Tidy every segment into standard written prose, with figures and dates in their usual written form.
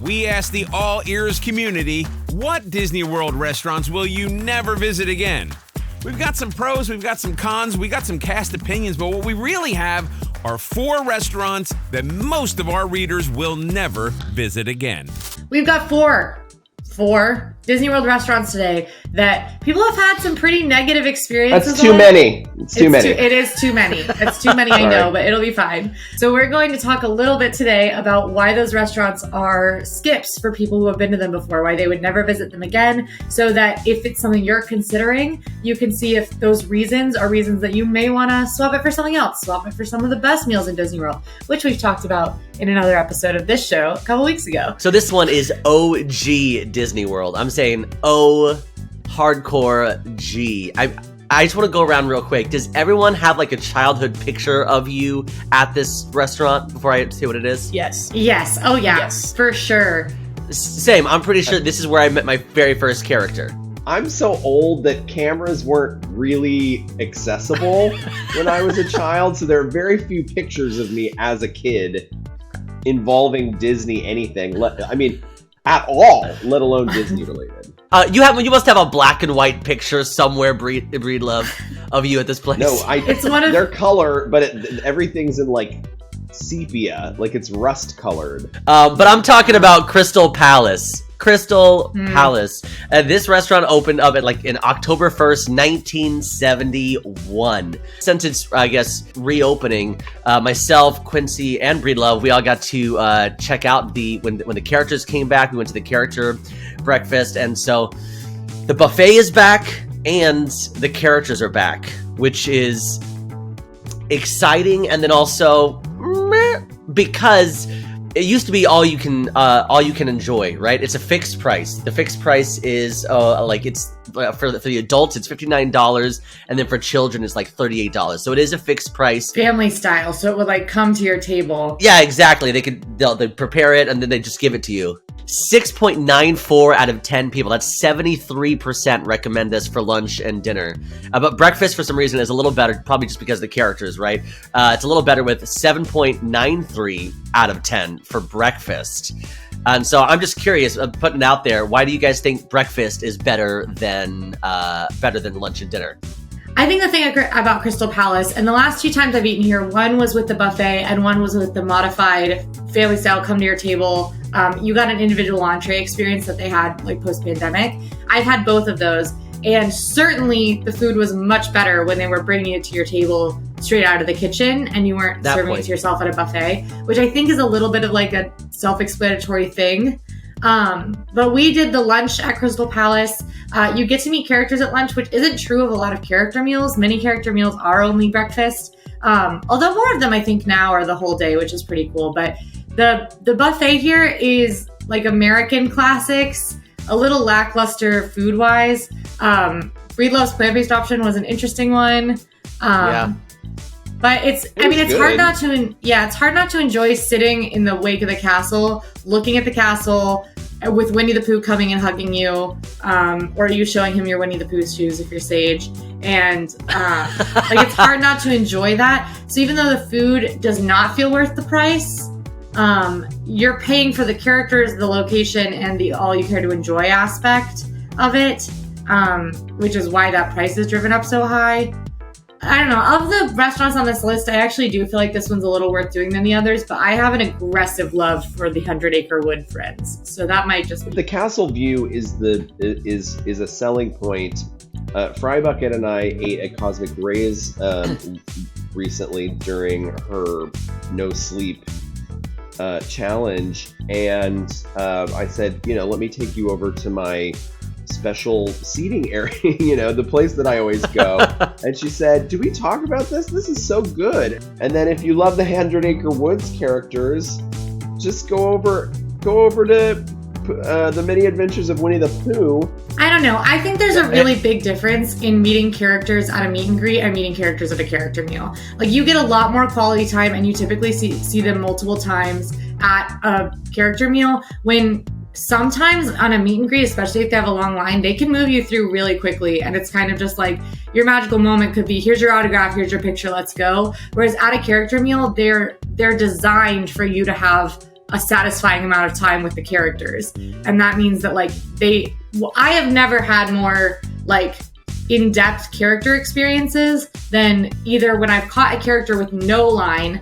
We asked the All Ears community, what Disney World restaurants will you never visit again? We've got some pros, we've got some cons, we got some cast opinions, but what we really have are 4 restaurants that most of our readers will never visit again. We've got four Disney World restaurants today that people have had some pretty negative experiences. That's too many. It's too many. It is too many. It's too many, I know, but it'll be fine. So we're going to talk a little bit today about why those restaurants are skips for people who have been to them before, why they would never visit them again, so that if it's something you're considering, you can see if those reasons are reasons that you may want to swap it for something else, swap it for some of the best meals in Disney World, which we've talked about in another episode of this show a couple weeks ago. So this one is OG Disney World. I'm saying O hardcore G. I just want to go around real quick. Does everyone have like a childhood picture of you at this restaurant before I say what it is? Yes. Oh yeah. Yes. For sure. Same. I'm pretty sure this is where I met my very first character. I'm so old that cameras weren't really accessible when I was a child, so there are very few pictures of me as a kid involving Disney anything. At all, let alone Disney related. You must have a black and white picture somewhere, Breedlove, of you at this place. No, it's one of their color, but everything's in like sepia, like it's rust colored. But I'm talking about Crystal Palace. Palace. This restaurant opened up in October 1st, 1971. Since it's, I guess, reopening, myself, Quincy, and Breedlove, we all got to check out when the characters came back. We went to the character breakfast, and so the buffet is back and the characters are back, which is exciting, and then also because it used to be all you can enjoy, right? It's a fixed price. The fixed price is it's for the adults it's $59, and then for children it's like $38. So it is a fixed price, family style. So it would like come to your table. Yeah, exactly. They prepare it and then they just give it to you. 6.94 out of 10 people. That's 73% recommend this for lunch and dinner. But breakfast, for some reason, is a little better, probably just because of the characters, right? It's a little better with 7.93 out of 10 for breakfast. And so I'm just curious, putting it out there, why do you guys think breakfast is better than lunch and dinner? I think the thing about Crystal Palace, and the last 2 times I've eaten here, one was with the buffet and one was with the modified family style come to your table. You got an individual entree experience that they had like post-pandemic. I've had both of those, and certainly the food was much better when they were bringing it to your table straight out of the kitchen and you weren't serving it to yourself at a buffet, which I think is a little bit of like a self-explanatory thing. But we did the lunch at Crystal Palace. You get to meet characters at lunch, which isn't true of a lot of character meals. Many character meals are only breakfast. Although more of them I think now are the whole day, which is pretty cool. But the buffet here is like American classics, a little lackluster food-wise. Breedlove's plant-based option was an interesting one. But it's hard not to enjoy sitting in the wake of the castle, looking at the castle with Winnie the Pooh coming and hugging you, or you showing him your Winnie the Pooh shoes if you're Sage. And it's hard not to enjoy that. So even though the food does not feel worth the price, you're paying for the characters, the location, and the all you care to enjoy aspect of it, which is why that price is driven up so high. I don't know. Of the restaurants on this list, I actually do feel like this one's a little worth doing than the others, but I have an aggressive love for the 100 Acre Wood Friends. So that might just be... The castle view is a selling point. Fry Bucket and I ate at Cosmic Rays recently during her no sleep challenge, and I said, let me take you over to my special seating area, the place that I always go. And she said, do we talk about this? This is so good. And then if you love the 100 Acre Woods characters, just go over to the Many Adventures of Winnie the Pooh. I don't know. I think there's a really big difference in meeting characters at a meet and greet and meeting characters at a character meal. Like, you get a lot more quality time and you typically see them multiple times at a character meal, when sometimes on a meet and greet, especially if they have a long line, they can move you through really quickly. And it's kind of just like your magical moment could be, here's your autograph, here's your picture, let's go. Whereas at a character meal, they're designed for you to have a satisfying amount of time with the characters. And that means that like I have never had more like in-depth character experiences than either when I've caught a character with no line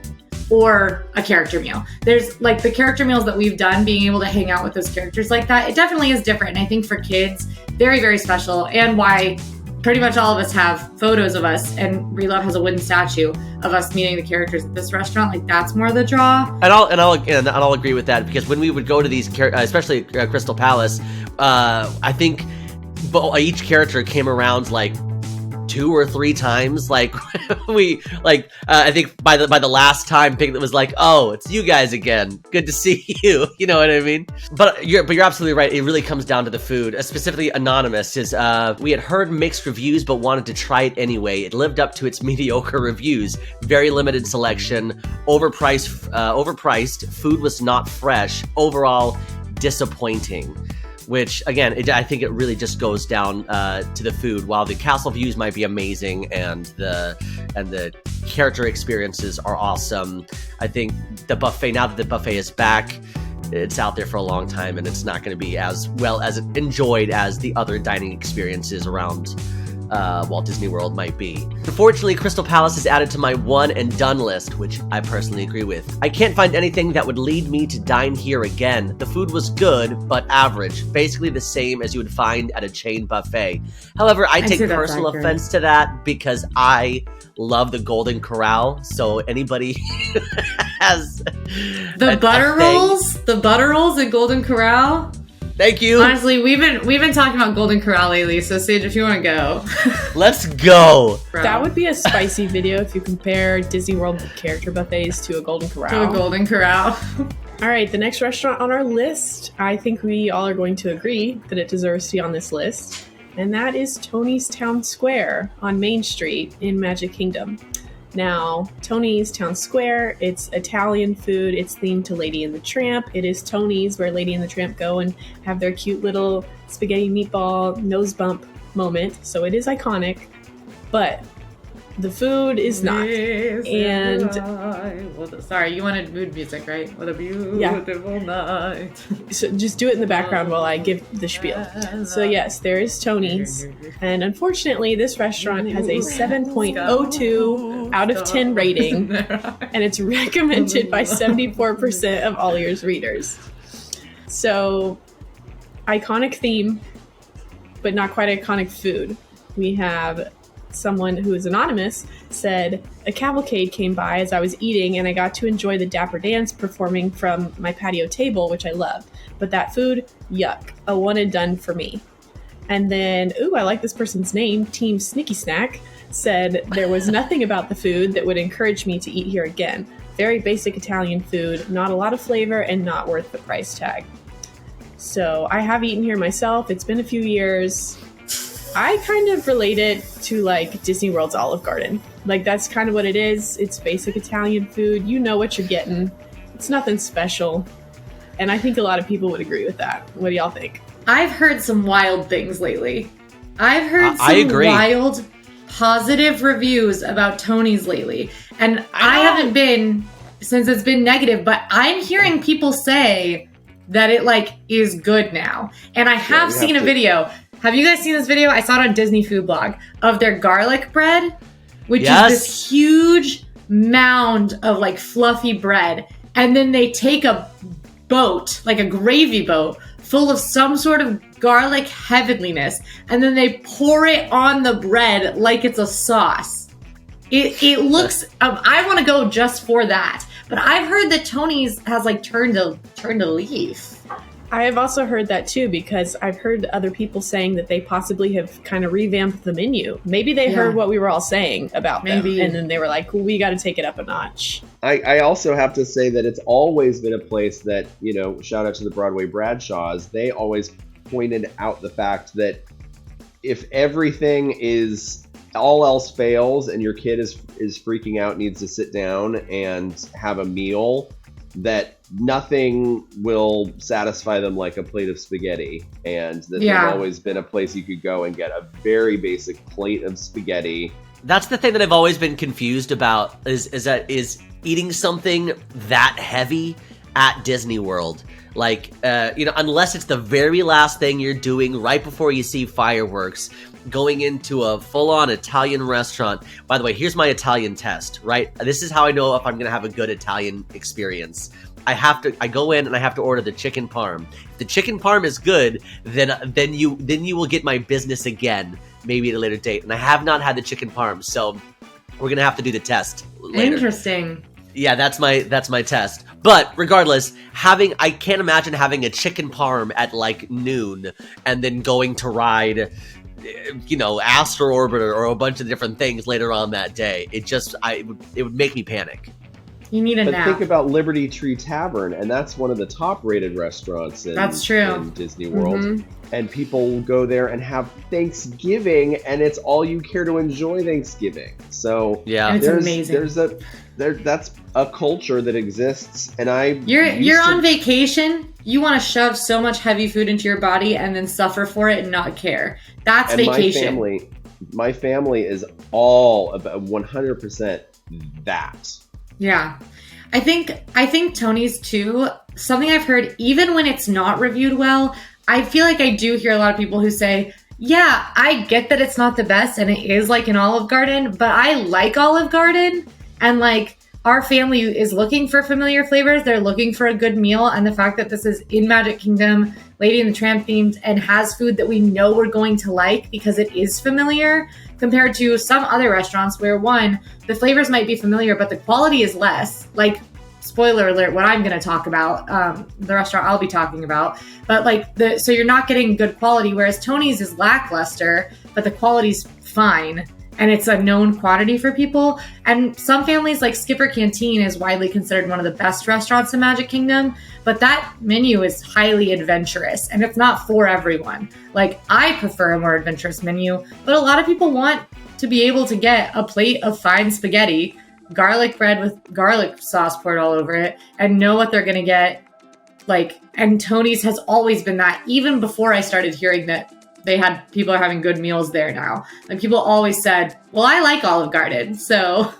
or a character meal. There's like the character meals that we've done, being able to hang out with those characters like that, it definitely is different. And I think for kids, very, very special, and why pretty much all of us have photos of us, and Relove has a wooden statue of us meeting the characters at this restaurant. Like that's more the draw. And I'll agree with that, because when we would go to these, especially Crystal Palace, I think each character came around like 2 or 3 times. Like I think by the last time Piglet was like, "Oh, it's you guys again. Good to see you." You know what I mean? But you're absolutely right. It really comes down to the food. Specifically, Anonymous is we had heard mixed reviews but wanted to try it anyway. It lived up to its mediocre reviews. Very limited selection, overpriced. Food was not fresh. Overall, disappointing. Which, again, I think it really just goes down to the food. While the castle views might be amazing and the character experiences are awesome, I think the buffet, now that the buffet is back, it's out there for a long time, and it's not going to be as well as enjoyed as the other dining experiences around Walt Disney World might be. Unfortunately, Crystal Palace is added to my one and done list, which I personally agree with. I can't find anything that would lead me to dine here again. The food was good, but average. Basically the same as you would find at a chain buffet. However, I take personal offense to that because I love the Golden Corral, so anybody has the butter rolls at Golden Corral. Thank you. Honestly, we've been talking about Golden Corral lately, so Sage, if you want to go. Let's go. That would be a spicy video if you compare Disney World character buffets to a Golden Corral. To a Golden Corral. All right, the next restaurant on our list, I think we all are going to agree that it deserves to be on this list, and that is Tony's Town Square on Main Street in Magic Kingdom. Now, Tony's Town Square, it's Italian food. It's themed to Lady and the Tramp. It is Tony's, where Lady and the Tramp go and have their cute little spaghetti meatball nose bump moment. So it is iconic, but the food is not. And sorry, you wanted mood music, right? What a beautiful night. So just do it in the background while I give the spiel. So yes, there is Tony's, and unfortunately this restaurant has a 7.02 out of 10 rating, and it's recommended by 74% of AllEars readers. So iconic theme, but not quite iconic food. We have someone who is anonymous said, a cavalcade came by as I was eating and I got to enjoy the Dapper Dance performing from my patio table, which I loved. But that food, yuck, a one and done for me. And then, I like this person's name, Team Snicky Snack, said there was nothing about the food that would encourage me to eat here again. Very basic Italian food, not a lot of flavor, and not worth the price tag. So I have eaten here myself. It's been a few years. I kind of relate it to like Disney World's Olive Garden. Like that's kind of what it is. It's basic Italian food. You know what you're getting. It's nothing special. And I think a lot of people would agree with that. What do y'all think? I've heard some wild things lately. I've heard some wild positive reviews about Tony's lately. And I haven't been since it's been negative, but I'm hearing people say that it like is good now. And I have seen a video. Have you guys seen this video? I saw it on Disney Food Blog of their garlic bread, which is this huge mound of like fluffy bread. And then they take a boat, like a gravy boat, full of some sort of garlic heavenliness. And then they pour it on the bread like it's a sauce. It looks, I want to go just for that. But I've heard that Tony's has like turned a leaf. I have also heard that too, because I've heard other people saying that they possibly have kind of revamped the menu. Maybe they heard what we were all saying about them, and then they were like, well, we got to take it up a notch. I also have to say that it's always been a place that, you know, shout out to the Broadway Bradshaws, they always pointed out the fact that if everything is, all else fails and your kid is freaking out, needs to sit down and have a meal, that nothing will satisfy them like a plate of spaghetti, and that there's always been a place you could go and get a very basic plate of spaghetti. That's the thing that I've always been confused about is eating something that heavy at Disney World. Like, unless it's the very last thing you're doing right before you see fireworks, going into a full-on Italian restaurant. By the way, here's my Italian test, right? This is how I know if I'm going to have a good Italian experience. I go in and I have to order the chicken parm. If the chicken parm is good, then you will get my business again, maybe at a later date. And I have not had the chicken parm, so we're going to have to do the test later. Interesting. Yeah, that's my test. But regardless, I can't imagine having a chicken parm at like noon and then going to ride, Astro Orbiter or a bunch of different things later on that day. It would make me panic. You need a nap. But think about Liberty Tree Tavern, and that's one of the top-rated restaurants in Disney World. Mm-hmm. And people go there and have Thanksgiving, and it's all you care to enjoy Thanksgiving. So yeah, it's amazing. That's a culture that exists, and you're on vacation. You want to shove so much heavy food into your body and then suffer for it and not care. That's vacation. My family is all about 100% that. Yeah. I think Tony's too, something I've heard, even when it's not reviewed well, I feel like I do hear a lot of people who say, yeah, I get that it's not the best and it is like an Olive Garden, but I like Olive Garden, and like our family is looking for familiar flavors. They're looking for a good meal, and the fact that this is in Magic Kingdom, Lady and the Tramp themed, and has food that we know we're going to like because it is familiar, compared to some other restaurants where, one, the flavors might be familiar, but the quality is less. Like, spoiler alert, what I'm going to talk about, the restaurant I'll be talking about. But so you're not getting good quality, whereas Tony's is lackluster, but the quality's fine. And it's a known quantity for people. And some families, like Skipper Canteen, is widely considered one of the best restaurants in Magic Kingdom. But that menu is highly adventurous, and it's not for everyone. Like, I prefer a more adventurous menu, but a lot of people want to be able to get a plate of fine spaghetti, garlic bread with garlic sauce poured all over it, and know what they're going to get. Like, and Tony's has always been that, even before I started hearing that people are having good meals there now. Like, people always said, well, I like Olive Garden. So,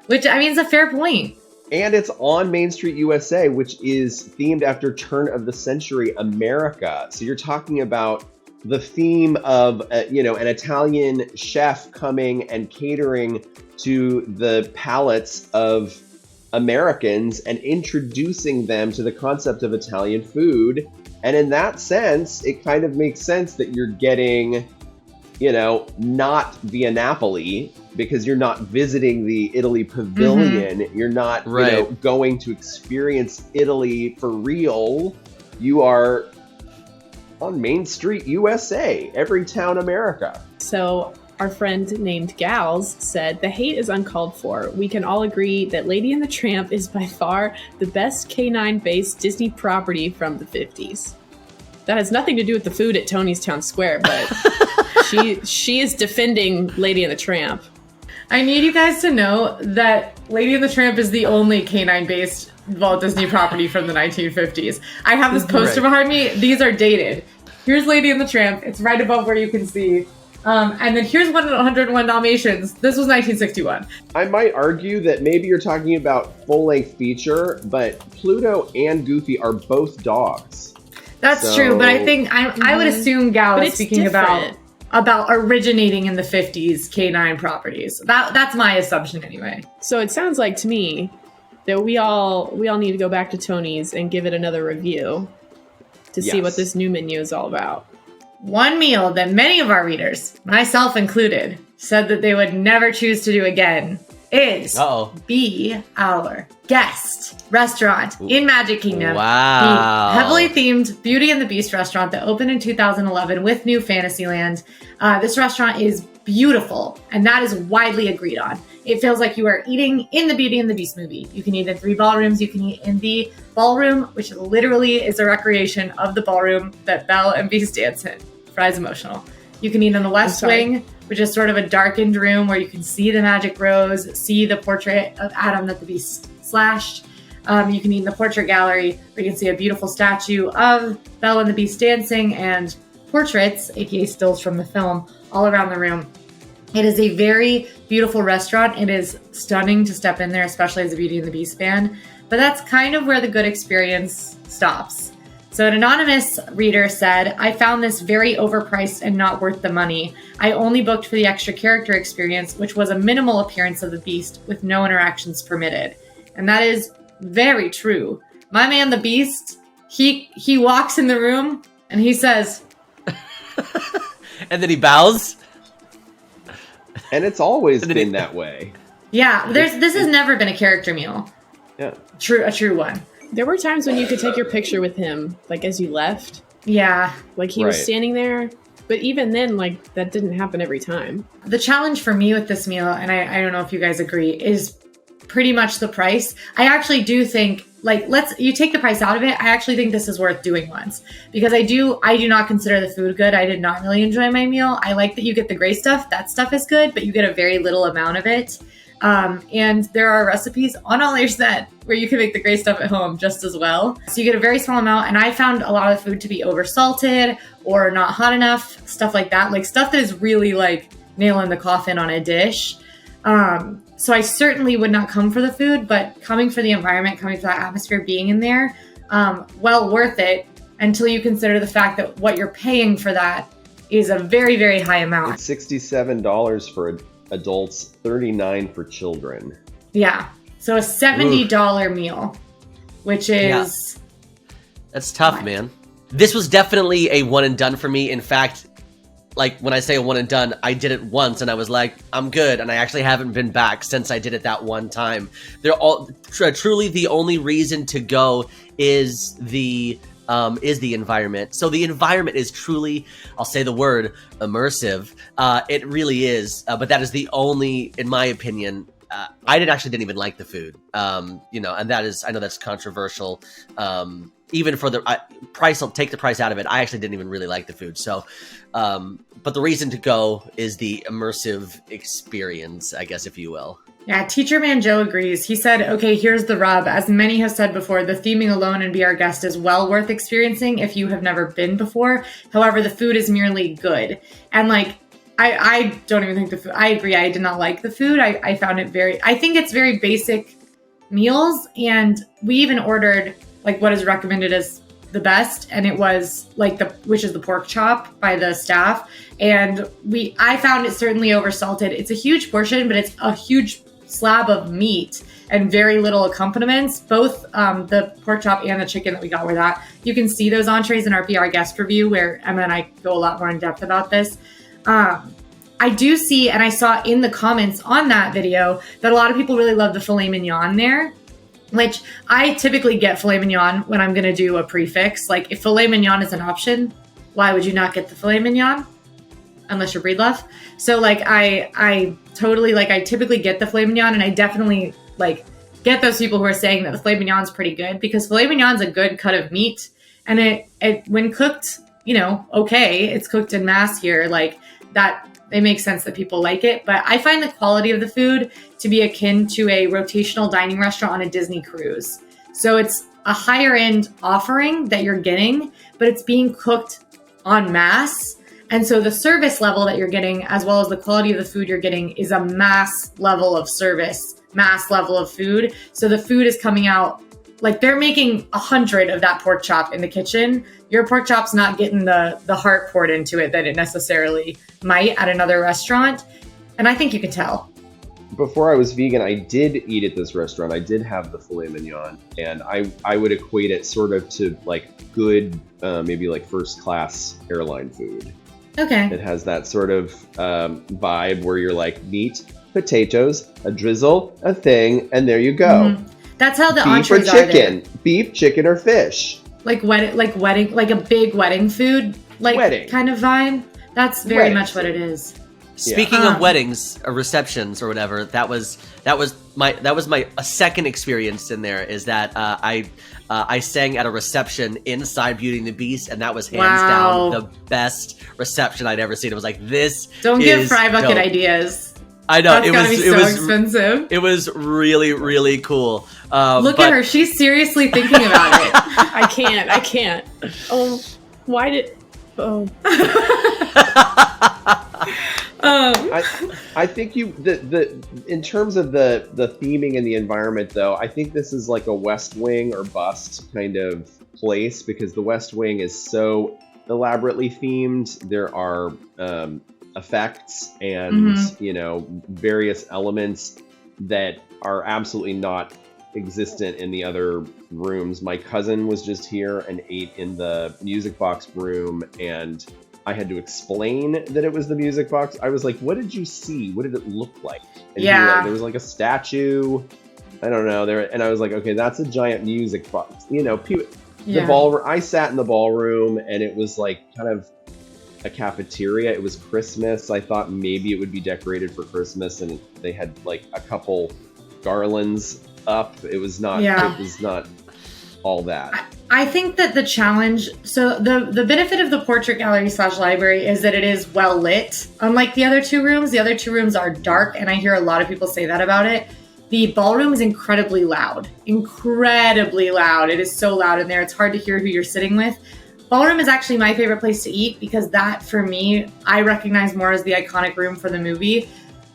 which, I mean, is a fair point. And it's on Main Street USA, which is themed after turn of the century America. So you're talking about the theme of, an Italian chef coming and catering to the palates of Americans and introducing them to the concept of Italian food. And in that sense, it kind of makes sense that you're getting, not Via Napoli, because you're not visiting the Italy Pavilion. Mm-hmm. You're not, going to experience Italy for real. You are on Main Street USA, every town America. So our friend named Gals said, the hate is uncalled for. We can all agree that Lady and the Tramp is by far the best K9-based Disney property from the 50s. That has nothing to do with the food at Tony's Town Square, but she is defending Lady and the Tramp. I need you guys to know that Lady and the Tramp is the only K9-based Walt Disney property from the 1950s. I have this poster behind me. These are dated. Here's Lady and the Tramp. It's right above where you can see. And then here's 101 Dalmatians. This was 1961. I might argue that maybe you're talking about full-length feature, but Pluto and Goofy are both dogs. That's true, but I think I would assume Gal is speaking about originating in the 50s K9 properties. That's my assumption anyway. So it sounds like to me that we all need to go back to Tony's and give it another review to see what this new menu is all about. One meal that many of our readers, myself included, said that they would never choose to do again is Be Our Guest restaurant in Magic Kingdom. Wow. The heavily themed Beauty and the Beast restaurant that opened in 2011 with New Fantasyland. This restaurant is beautiful, and that is widely agreed on. It feels like you are eating in the Beauty and the Beast movie. You can eat in 3 ballrooms. You can eat in the ballroom, which literally is a recreation of the ballroom that Belle and Beast dance in. Fry's emotional. You can eat in the West Wing, which is sort of a darkened room where you can see the magic rose, see the portrait of Adam that the Beast slashed. You can eat in the portrait gallery, where you can see a beautiful statue of Belle and the Beast dancing and portraits, aka stills from the film, all around the room. It is a very beautiful restaurant. It is stunning to step in there, especially as a Beauty and the Beast fan. but that's kind of where the good experience stops. So an anonymous reader said, I found this very overpriced and not worth the money. I only booked for the extra character experience, which was a minimal appearance of the beast with no interactions permitted. And that is very true. My man, the beast, he walks in the room and he says... and then he bows. And it's always been that way. Yeah, this has never been a character meal. Yeah. A true one. There were times when you could take your picture with him, like as you left. Yeah. Like he was standing there. But even then, like that didn't happen every time. The challenge for me with this meal, and I don't know if you guys agree, is pretty much the price. I actually do think, like, you take the price out of it. I actually think this is worth doing once because I do not consider the food good. I did not really enjoy my meal. I like that you get the gray stuff. That stuff is good, but you get a very little amount of it. And there are recipes on AllEars.net where you can make the gray stuff at home just as well. So you get a very small amount. And I found a lot of the food to be oversalted or not hot enough, stuff like that. Like stuff that is really like nailing the coffin on a dish. So I certainly would not come for the food, but coming for the environment, coming for that atmosphere, being in there, well worth it until you consider the fact that what you're paying for that is a very, very high amount. It's $67 for adults, $39 for children. Yeah. So a $70 meal, which is... That's tough, man. This was definitely a one and done for me. In fact, like when I say a one and done, I did it once and I was like, I'm good. And I actually haven't been back since I did it that one time. They're all truly the only reason to go is the environment. So the environment is truly, I'll say the word, immersive. It really is. But that is the only, in my opinion, I didn't even like the food. And that is, I know that's controversial. Even for the price, I'll take the price out of it. I actually didn't even really like the food. So, but the reason to go is the immersive experience, I guess, if you will. Yeah, Teacher Man Joe agrees. He said, okay, here's the rub. As many have said before, the theming alone and Be Our Guest is well worth experiencing if you have never been before. However, the food is merely good. And like, I don't even think the food, I agree. I did not like the food. I found it I think it's very basic meals. And we even ordered like what is recommended as the best. And it was like which is the pork chop by the staff. And I found it certainly oversalted. It's a huge portion, but it's a huge slab of meat and very little accompaniments. Both the pork chop and the chicken that we got were that. You can see those entrees in our BR guest review where Emma and I go a lot more in depth about this. I do see, and I saw in the comments on that video, that a lot of people really love the filet mignon there, which I typically get filet mignon when I'm going to do a prefix. Like if filet mignon is an option, why would you not get the filet mignon? Unless you're breedlove. So like I totally like I typically get the filet mignon, and I definitely like get those people who are saying that the filet mignon is pretty good because filet mignon is a good cut of meat, and it when cooked, okay, it's cooked in mass here, like that. It makes sense that people like it, but I find the quality of the food to be akin to a rotational dining restaurant on a Disney cruise. So it's a higher end offering that you're getting, but it's being cooked en masse. And so the service level that you're getting, as well as the quality of the food you're getting, is a mass level of service, mass level of food. So the food is coming out like they're making 100 of that pork chop in the kitchen. Your pork chop's not getting the heart poured into it that it necessarily might at another restaurant. And I think you can tell. Before I was vegan, I did eat at this restaurant. I did have the filet mignon, and I would equate it sort of to like good, maybe like first class airline food. Okay. It has that sort of vibe where you're like meat, potatoes, a drizzle, a thing, and there you go. Mm-hmm. That's how the beef entrees or chicken, beef, chicken, or fish. Like wedding, like a big wedding food, like wedding kind of vibe. That's very much what it is. Speaking of weddings or receptions or whatever, that was my second experience in there. Is that I sang at a reception inside Beauty and the Beast, and that was hands down the best reception I'd ever seen. It was like this. Don't give Fry Bucket ideas. I know it was expensive. It was really, really cool. Look at her; she's seriously thinking about it. I can't. Oh, why did? Oh. I think in terms of the theming and the environment, though, I think this is like a West Wing or bust kind of place, because the West Wing is so elaborately themed. There are effects and various elements that are absolutely not existent in the other rooms. My cousin was just here and ate in the music box room, and I had to explain that it was the music box. I was like, what did you see? What did it look like? And there was like a statue. I don't know. And I was like, okay, that's a giant music box. The ballroom. I sat in the ballroom, and it was like kind of a cafeteria. It was Christmas. I thought maybe it would be decorated for Christmas, and they had like a couple garlands up. It was not. It was not all that. I think that the challenge, so the benefit of the portrait gallery / library is that it is well lit. Unlike the other two rooms are dark, and I hear a lot of people say that about it. The ballroom is incredibly loud. It is so loud in there. It's hard to hear who you're sitting with. Ballroom is actually my favorite place to eat, because that, for me, I recognize more as the iconic room for the movie.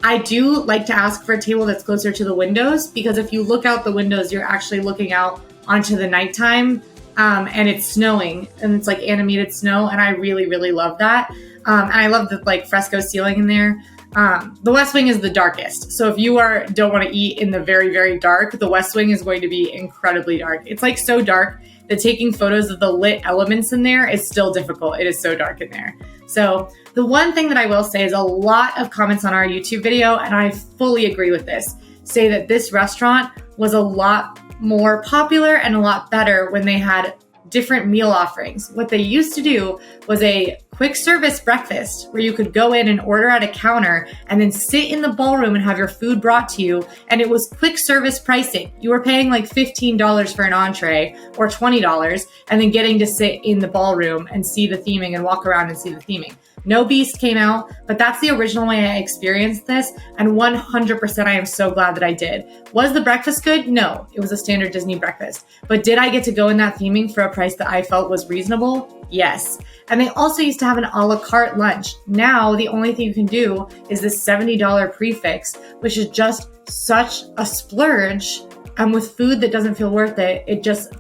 I do like to ask for a table that's closer to the windows, because if you look out the windows, you're actually looking out onto the nighttime, and it's snowing, and it's like animated snow, and I really, really love that. And I love the like fresco ceiling in there. The West Wing is the darkest. So if you don't want to eat in the very, very dark, the West Wing is going to be incredibly dark. It's like so dark that taking photos of the lit elements in there is still difficult. It is so dark in there. So the one thing that I will say is a lot of comments on our YouTube video, and I fully agree with this, say that this restaurant was a lot more popular and a lot better when they had different meal offerings. What they used to do was a quick service breakfast where you could go in and order at a counter and then sit in the ballroom and have your food brought to you. And it was quick service pricing. You were paying like $15 for an entree or $20 and then getting to sit in the ballroom and see the theming and walk around and see the theming. No Beast came out, but that's the original way I experienced this, and 100% I am so glad that I did. Was the breakfast good? No, it was a standard Disney breakfast. But did I get to go in that theming for a price that I felt was reasonable? Yes. And they also used to have an a la carte lunch. Now, the only thing you can do is this $70 prefix, which is just such a splurge. And with food that doesn't feel worth it,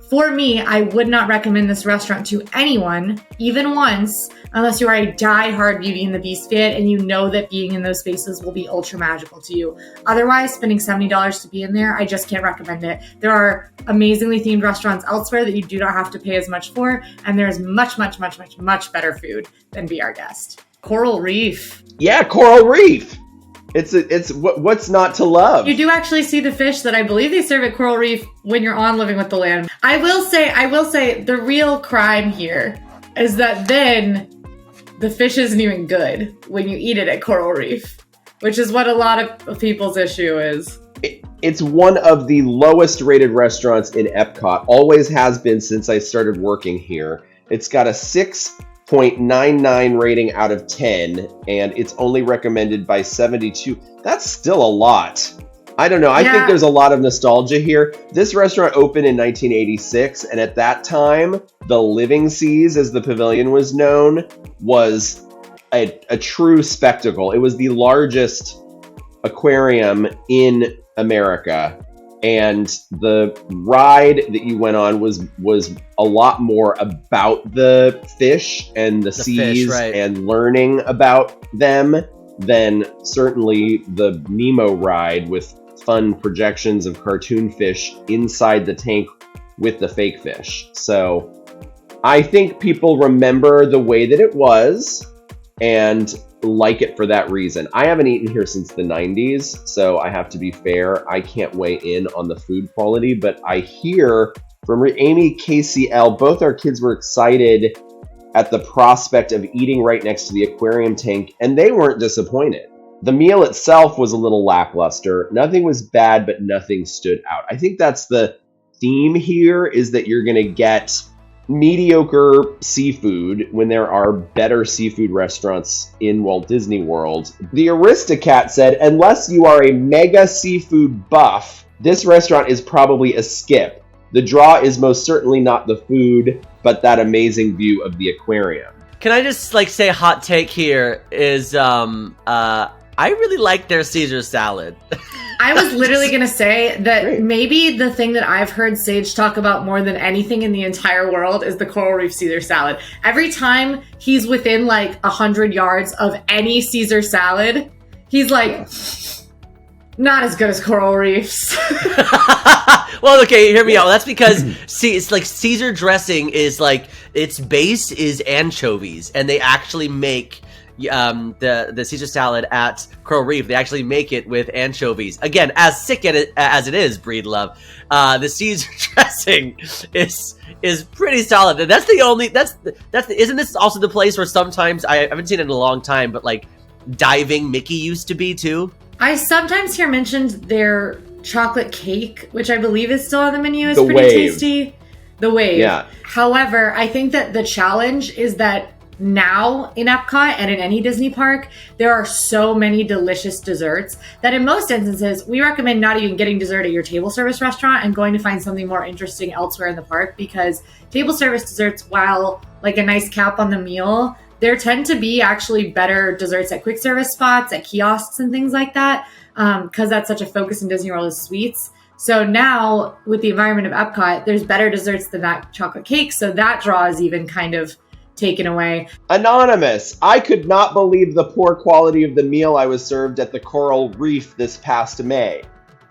for me, I would not recommend this restaurant to anyone, even once, unless you are a die-hard Beauty and the Beast fan and you know that being in those spaces will be ultra magical to you. Otherwise, spending $70 to be in there, I just can't recommend it. There are amazingly themed restaurants elsewhere that you do not have to pay as much for, and there's much, much, much, much, much better food than Be Our Guest. Coral Reef. Yeah, Coral Reef. It's what's not to love. You do actually see the fish that I believe they serve at Coral Reef when you're on Living with the Land. I will say the real crime here is that then the fish isn't even good when you eat it at Coral Reef, which is what a lot of people's issue is. It's one of the lowest rated restaurants in Epcot, always has been since I started working here. It's got a 6.99 rating out of 10, and it's only recommended by 72. That's still a lot. I don't know. I think there's a lot of nostalgia here. This restaurant opened in 1986, and at that time, the Living Seas, as the pavilion was known, was a true spectacle. It was the largest aquarium in America, and the ride that you went on was a lot more about the fish and the seas fish, right, and learning about them than certainly the Nemo ride with fun projections of cartoon fish inside the tank with the fake fish. So I think people remember the way that it was and like it for that reason. I haven't eaten here since the 90s, so I have to be fair. I can't weigh in on the food quality, but I hear from Amy, KCL, both our kids were excited at the prospect of eating right next to the aquarium tank, and they weren't disappointed. The meal itself was a little lackluster. Nothing was bad, but nothing stood out. I think that's the theme here, is that you're going to get mediocre seafood when there are better seafood restaurants in Walt Disney World. The Aristocat said, unless you are a mega seafood buff, this restaurant is probably a skip. The draw is most certainly not the food, but that amazing view of the aquarium. Can I just like say a hot take here is I really like their Caesar salad. I was literally going to say that maybe the thing that I've heard Sage talk about more than anything in the entire world is the coral reef Caesar salad. Every time he's within like 100 yards of any Caesar salad, he's like, not as good as coral reefs. Well, okay, hear me out. That's because it's like Caesar dressing is like its base is anchovies, and they actually make the Caesar salad at Coral Reef. They actually make it with anchovies. Again, as sick as it is, Breed Love, the Caesar dressing is pretty solid. And that's the only isn't this also the place where sometimes I haven't seen it in a long time, but like Diving Mickey used to be too. I sometimes hear mentioned their chocolate cake, which I believe is still on the menu, is The pretty Wave. tasty. The Wave. Yeah. However, I think that the challenge is that now in Epcot and in any Disney park, there are so many delicious desserts that in most instances, we recommend not even getting dessert at your table service restaurant and going to find something more interesting elsewhere in the park, because table service desserts, while like a nice cap on the meal, there tend to be actually better desserts at quick service spots, at kiosks and things like that, because that's such a focus in Disney World is sweets. So now with the environment of Epcot, there's better desserts than that chocolate cake. So that draw is even kind of taken away. Anonymous, I could not believe the poor quality of the meal I was served at the Coral Reef this past May.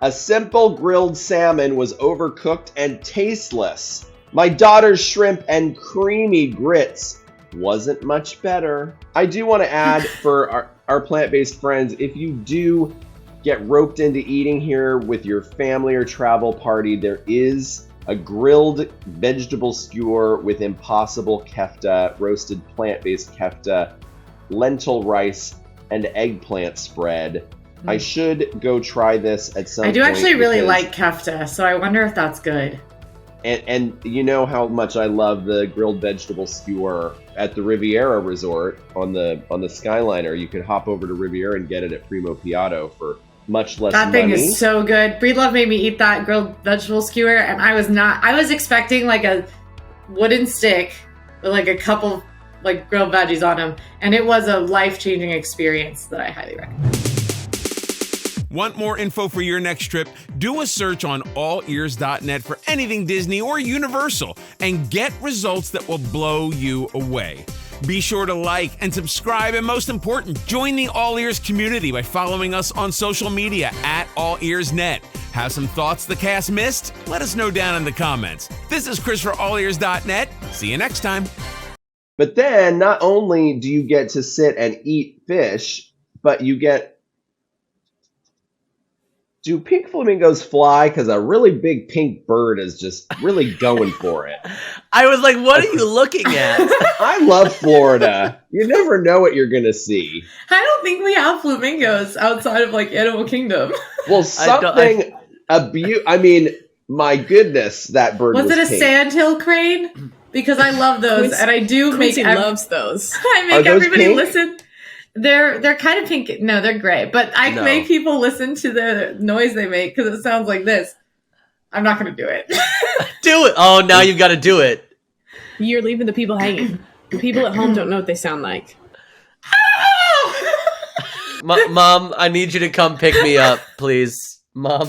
A simple grilled salmon was overcooked and tasteless. My daughter's shrimp and creamy grits wasn't much better. I do want to add for our plant-based friends, if you do get roped into eating here with your family or travel party, there is a grilled vegetable skewer with impossible kefta, roasted plant-based kefta, lentil rice, and eggplant spread. I should go try this at some point. I do actually really like kefta, so I wonder if that's good. And you know how much I love the grilled vegetable skewer at the Riviera Resort on the Skyliner. You could hop over to Riviera and get it at Primo Piatto for much less money. That thing is so good. Breedlove made me eat that grilled vegetable skewer, and I was expecting like a wooden stick with like a couple like grilled veggies on them, and it was a life-changing experience that I highly recommend. Want more info for your next trip? Do a search on AllEars.net for anything Disney or Universal and get results that will blow you away. Be sure to like and subscribe, and most important, join the All Ears community by following us on social media at AllEars.net. Have some thoughts the cast missed? Let us know down in the comments. This is Chris for AllEars.net. See you next time. But then, not only do you get to sit and eat fish, but you get... Do pink flamingos fly? Because a really big pink bird is just really going for it. I was like, what are you looking at? I love Florida. You never know what you're going to see. I don't think we have flamingos outside of like Animal Kingdom. Well, something... I mean, my goodness, that bird was it a pink. sandhill crane? Because I love those, and I do Quincy make... loves those. I make those everybody pink? listen... They're kind of pink. No, they're gray. But I make people listen to the noise they make because it sounds like this. I'm not going to do it. Do it. Oh, now you've got to do it. You're leaving the people hanging. The people at home don't know what they sound like. Mom, I need you to come pick me up, please. Mom.